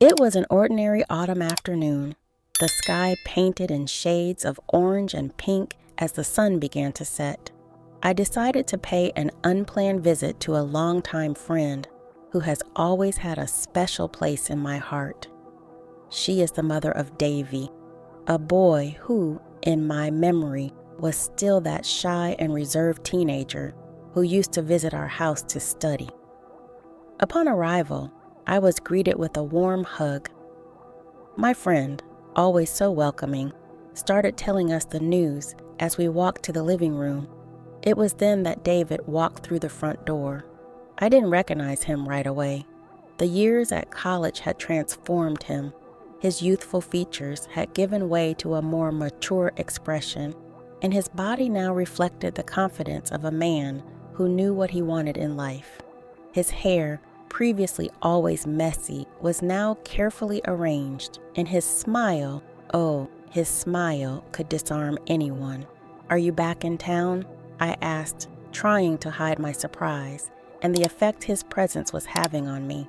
It was an ordinary autumn afternoon, the sky painted in shades of orange and pink as the sun began to set. I decided to pay an unplanned visit to a longtime friend who has always had a special place in my heart. She is the mother of Davy, a boy who, in my memory, was still that shy and reserved teenager who used to visit our house to study. Upon arrival, I was greeted with a warm hug. My friend, always so welcoming, started telling us the news as we walked to the living room. It was then that David walked through the front door. I didn't recognize him right away. The years at college had transformed him. His youthful features had given way to a more mature expression, and his body now reflected the confidence of a man who knew what he wanted in life. His hair, previously always messy, was now carefully arranged, and his smile, his smile could disarm anyone. "Are you back in town?" I asked, trying to hide my surprise and the effect his presence was having on me.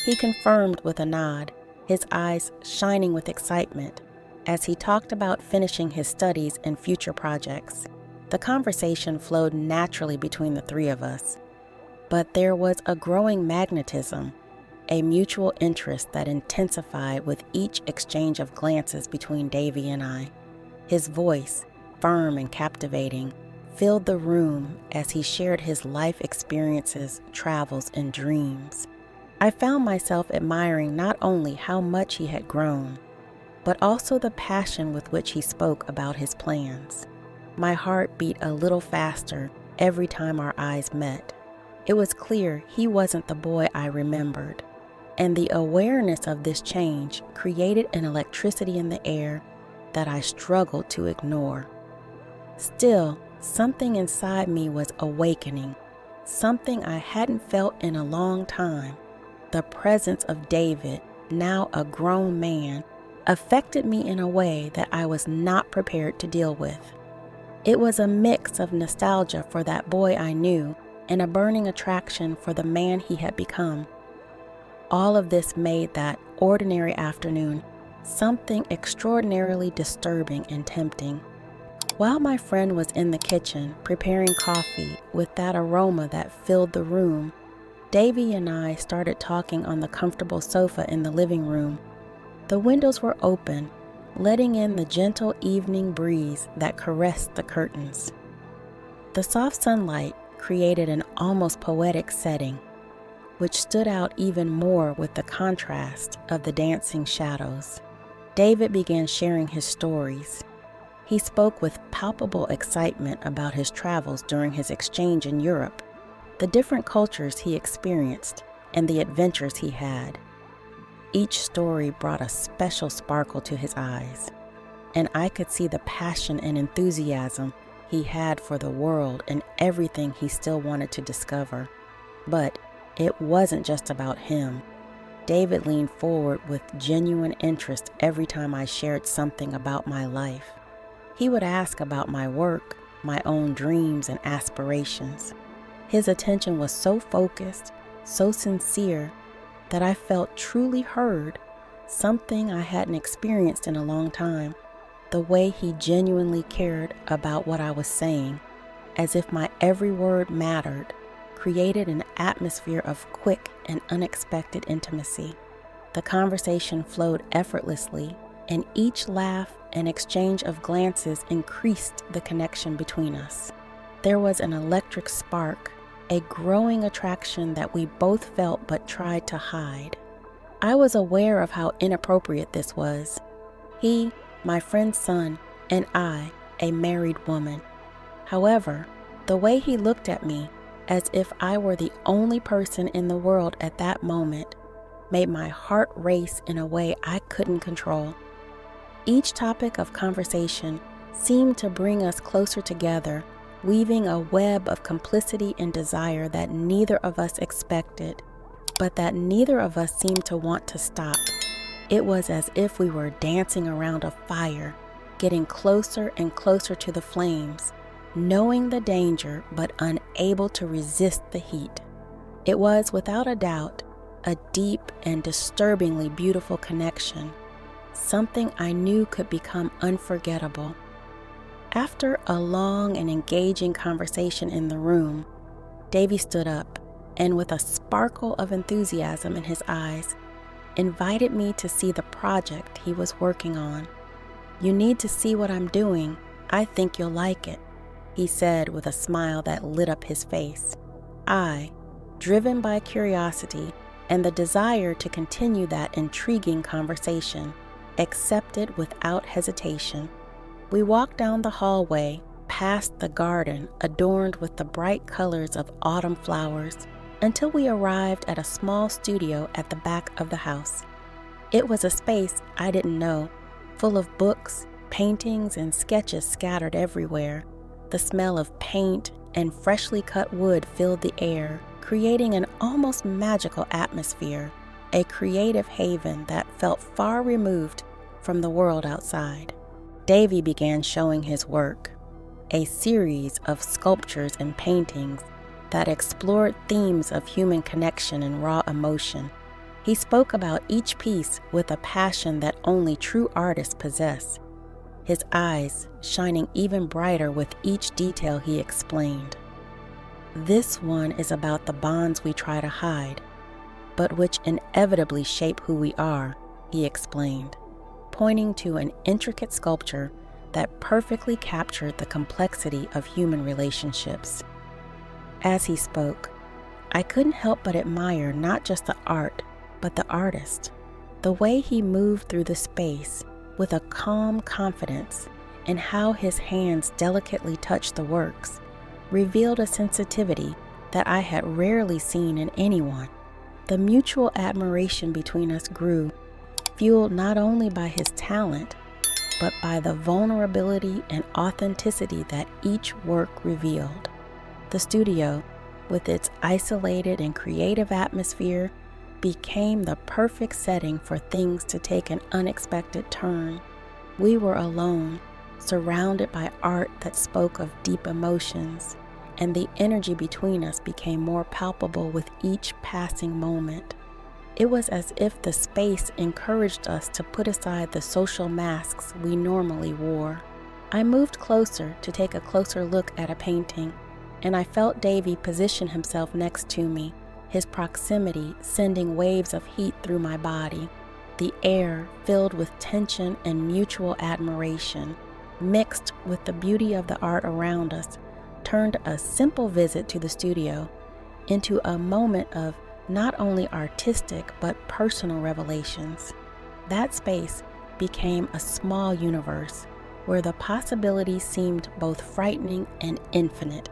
He confirmed with a nod, his eyes shining with excitement as he talked about finishing his studies and future projects. The conversation flowed naturally between the three of us, but there was a growing magnetism, a mutual interest that intensified with each exchange of glances between Davy and I. His voice, firm and captivating, filled the room as he shared his life experiences, travels, and dreams. I found myself admiring not only how much he had grown, but also the passion with which he spoke about his plans. My heart beat a little faster every time our eyes met. It was clear he wasn't the boy I remembered, and the awareness of this change created an electricity in the air that I struggled to ignore. Still, something inside me was awakening, something I hadn't felt in a long time. The presence of David, now a grown man, affected me in a way that I was not prepared to deal with. It was a mix of nostalgia for that boy I knew and a burning attraction for the man he had become. All of this made that ordinary afternoon something extraordinarily disturbing and tempting. While my friend was in the kitchen preparing coffee with that aroma that filled the room, Davy and I started talking on the comfortable sofa in the living room. The windows were open, letting in the gentle evening breeze that caressed the curtains. The soft sunlight created an almost poetic setting, which stood out even more with the contrast of the dancing shadows. David began sharing his stories. He spoke with palpable excitement about his travels during his exchange in Europe, the different cultures he experienced, and the adventures he had. Each story brought a special sparkle to his eyes, and I could see the passion and enthusiasm he had for the world and everything he still wanted to discover. But it wasn't just about him. David leaned forward with genuine interest every time I shared something about my life. He would ask about my work, my own dreams and aspirations. His attention was so focused, so sincere, that I felt truly heard, something I hadn't experienced in a long time. The way he genuinely cared about what I was saying, as if my every word mattered, created an atmosphere of quick and unexpected intimacy. The conversation flowed effortlessly, and each laugh and exchange of glances increased the connection between us. There was an electric spark, a growing attraction that we both felt but tried to hide. I was aware of how inappropriate this was. He, my friend's son, and I, a married woman. However, the way he looked at me, as if I were the only person in the world at that moment, made my heart race in a way I couldn't control. Each topic of conversation seemed to bring us closer together, weaving a web of complicity and desire that neither of us expected, but that neither of us seemed to want to stop. It was as if we were dancing around a fire, getting closer and closer to the flames, knowing the danger but unable to resist the heat. It was, without a doubt, a deep and disturbingly beautiful connection, something I knew could become unforgettable. After a long and engaging conversation in the room, Davy stood up and, with a sparkle of enthusiasm in his eyes, invited me to see the project he was working on. "You need to see what I'm doing. I think you'll like it," he said with a smile that lit up his face. I, driven by curiosity and the desire to continue that intriguing conversation, accepted without hesitation. We walked down the hallway, past the garden adorned with the bright colors of autumn flowers, until we arrived at a small studio at the back of the house. It was a space I didn't know, full of books, paintings, and sketches scattered everywhere. The smell of paint and freshly cut wood filled the air, creating an almost magical atmosphere, a creative haven that felt far removed from the world outside. Davy began showing his work, a series of sculptures and paintings that explored themes of human connection and raw emotion. He spoke about each piece with a passion that only true artists possess, his eyes shining even brighter with each detail he explained. "This one is about the bonds we try to hide, but which inevitably shape who we are," he explained, pointing to an intricate sculpture that perfectly captured the complexity of human relationships. As he spoke, I couldn't help but admire not just the art, but the artist. The way he moved through the space with a calm confidence, and how his hands delicately touched the works, revealed a sensitivity that I had rarely seen in anyone. The mutual admiration between us grew, fueled not only by his talent, but by the vulnerability and authenticity that each work revealed. The studio, with its isolated and creative atmosphere, became the perfect setting for things to take an unexpected turn. We were alone, surrounded by art that spoke of deep emotions, and the energy between us became more palpable with each passing moment. It was as if the space encouraged us to put aside the social masks we normally wore. I moved closer to take a closer look at a painting, and I felt Davy position himself next to me, his proximity sending waves of heat through my body. The air, filled with tension and mutual admiration, mixed with the beauty of the art around us, turned a simple visit to the studio into a moment of not only artistic but personal revelations. That space became a small universe where the possibilities seemed both frightening and infinite.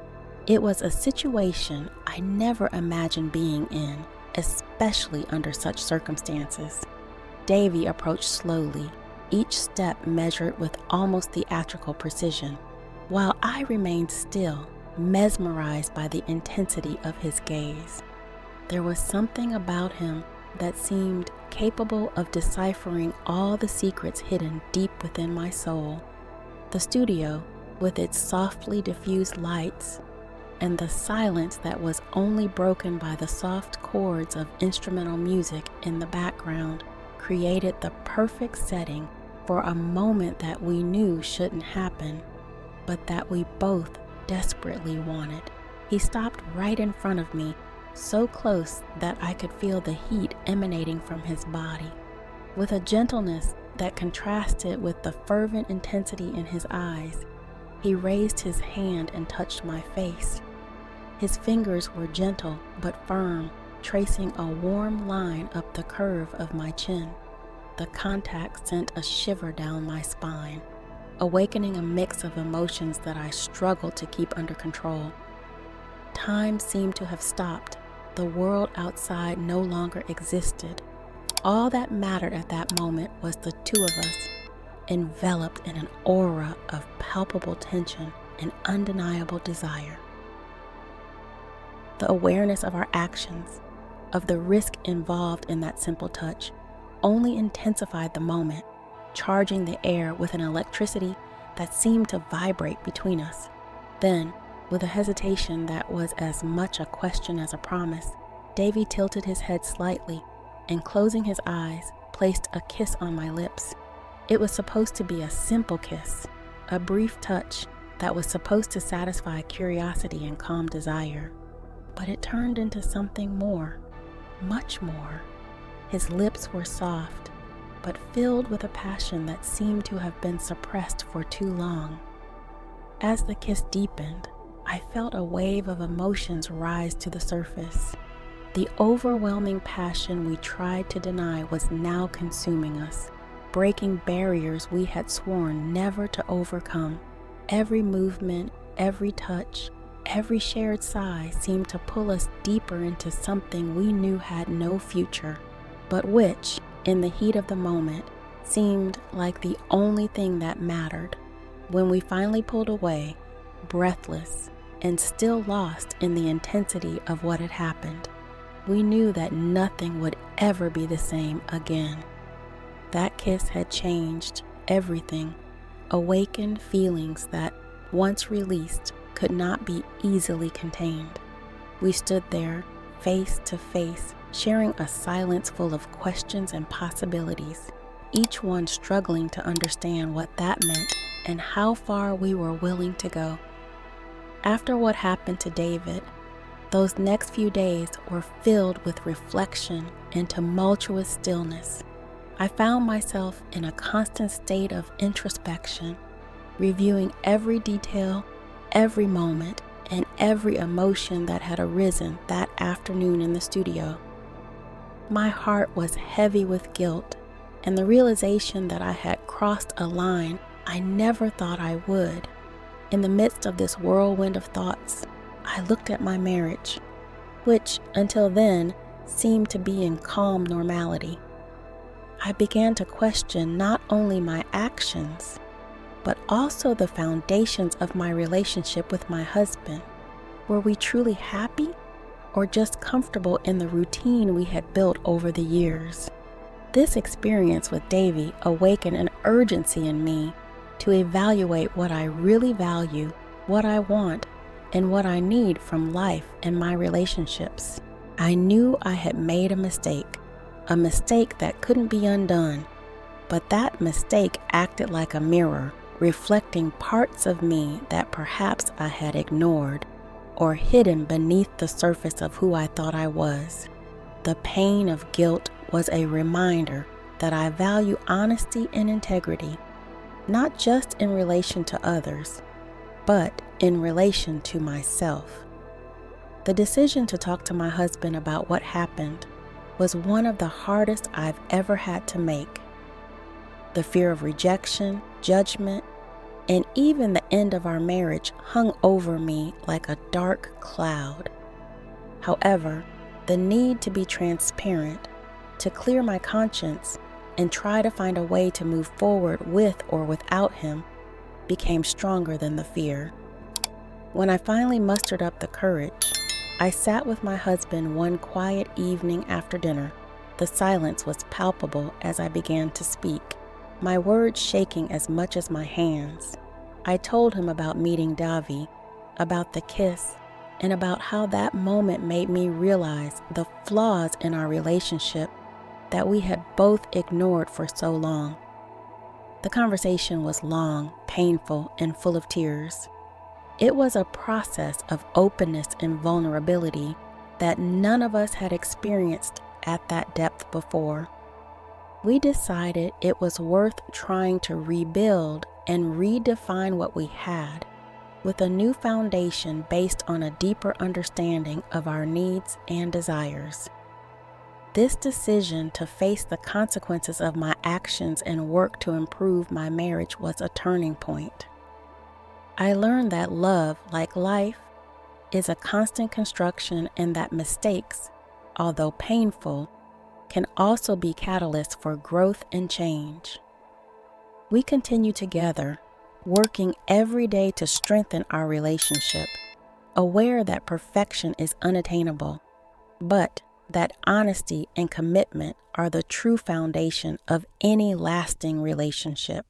It was a situation I never imagined being in, especially under such circumstances. Davy approached slowly, each step measured with almost theatrical precision, while I remained still, mesmerized by the intensity of his gaze. There was something about him that seemed capable of deciphering all the secrets hidden deep within my soul. The studio, with its softly diffused lights, and the silence that was only broken by the soft chords of instrumental music in the background, created the perfect setting for a moment that we knew shouldn't happen, but that we both desperately wanted. He stopped right in front of me, so close that I could feel the heat emanating from his body. With a gentleness that contrasted with the fervent intensity in his eyes, he raised his hand and touched my face. His fingers were gentle but firm, tracing a warm line up the curve of my chin. The contact sent a shiver down my spine, awakening a mix of emotions that I struggled to keep under control. Time seemed to have stopped. The world outside no longer existed. All that mattered at that moment was the two of us, enveloped in an aura of palpable tension and undeniable desire. The awareness of our actions, of the risk involved in that simple touch, only intensified the moment, charging the air with an electricity that seemed to vibrate between us. Then, with a hesitation that was as much a question as a promise, Davy tilted his head slightly and, closing his eyes, placed a kiss on my lips. It was supposed to be a simple kiss, a brief touch that was supposed to satisfy curiosity and calm desire. But it turned into something more, much more. His lips were soft, but filled with a passion that seemed to have been suppressed for too long. As the kiss deepened, I felt a wave of emotions rise to the surface. The overwhelming passion we tried to deny was now consuming us, breaking barriers we had sworn never to overcome. Every movement, every touch, every shared sigh seemed to pull us deeper into something we knew had no future, but which, in the heat of the moment, seemed like the only thing that mattered. When we finally pulled away, breathless and still lost in the intensity of what had happened, we knew that nothing would ever be the same again. That kiss had changed everything, awakened feelings that, once released, could not be easily contained. We stood there, face to face, sharing a silence full of questions and possibilities, each one struggling to understand what that meant and how far we were willing to go. After what happened to David, those next few days were filled with reflection and tumultuous stillness. I found myself in a constant state of introspection, reviewing every detail, every moment, and every emotion that had arisen that afternoon in the studio. My heart was heavy with guilt and the realization that I had crossed a line I never thought I would. In the midst of this whirlwind of thoughts, I looked at my marriage, which until then seemed to be in calm normality. I began to question not only my actions, but also the foundations of my relationship with my husband. Were we truly happy, or just comfortable in the routine we had built over the years? This experience with Davy awakened an urgency in me to evaluate what I really value, what I want, and what I need from life and my relationships. I knew I had made a mistake that couldn't be undone, but that mistake acted like a mirror, reflecting parts of me that perhaps I had ignored or hidden beneath the surface of who I thought I was. The pain of guilt was a reminder that I value honesty and integrity, not just in relation to others, but in relation to myself. The decision to talk to my husband about what happened was one of the hardest I've ever had to make. The fear of rejection, judgment, and even the end of our marriage hung over me like a dark cloud. However, the need to be transparent, to clear my conscience, and try to find a way to move forward with or without him became stronger than the fear. When I finally mustered up the courage, I sat with my husband one quiet evening after dinner. The silence was palpable as I began to speak, my words shaking as much as my hands. I told him about meeting Davy, about the kiss, and about how that moment made me realize the flaws in our relationship that we had both ignored for so long. The conversation was long, painful, and full of tears. It was a process of openness and vulnerability that none of us had experienced at that depth before. We decided it was worth trying to rebuild and redefine what we had, with a new foundation based on a deeper understanding of our needs and desires. This decision to face the consequences of my actions and work to improve my marriage was a turning point. I learned that love, like life, is a constant construction and that mistakes, although painful, can also be catalysts for growth and change. We continue together, working every day to strengthen our relationship, aware that perfection is unattainable, but that honesty and commitment are the true foundation of any lasting relationship.